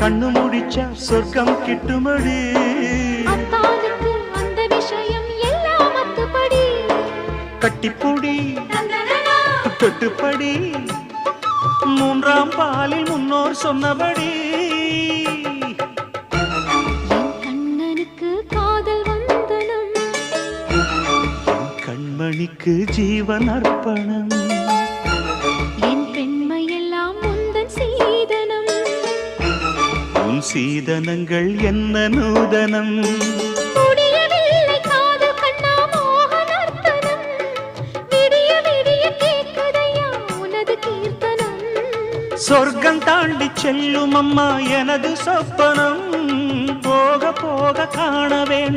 கண்ணு முடிச்சா சொர்க்கம் கிட்டுமடி. அத்தானுக்கு அந்த விஷயம் எல்லாம் அத்துப்படி. கட்டிப்பொடி தொட்டுப்படி மூன்றாம் பாலில் முன்னோர் சொன்னபடி. என் கண்ணனுக்கு காதல் வந்தனம், என் கண்மணிக்கு ஜீவன் அர்ப்பணம். என் பெண்மையெல்லாம் முந்தன் சீதனம். உன் சீதனங்கள் என்ன நூதனம். முடியவில்லை காதல் கண்ணா மோக நர்த்தனம். விடிய விடிய கேட்குதையா உனது கீர்த்தனம். சொர்க்கம் தாண்டி செல்லும் அம்மா எனது சொப்பனம். போக போக காண வேண்டும்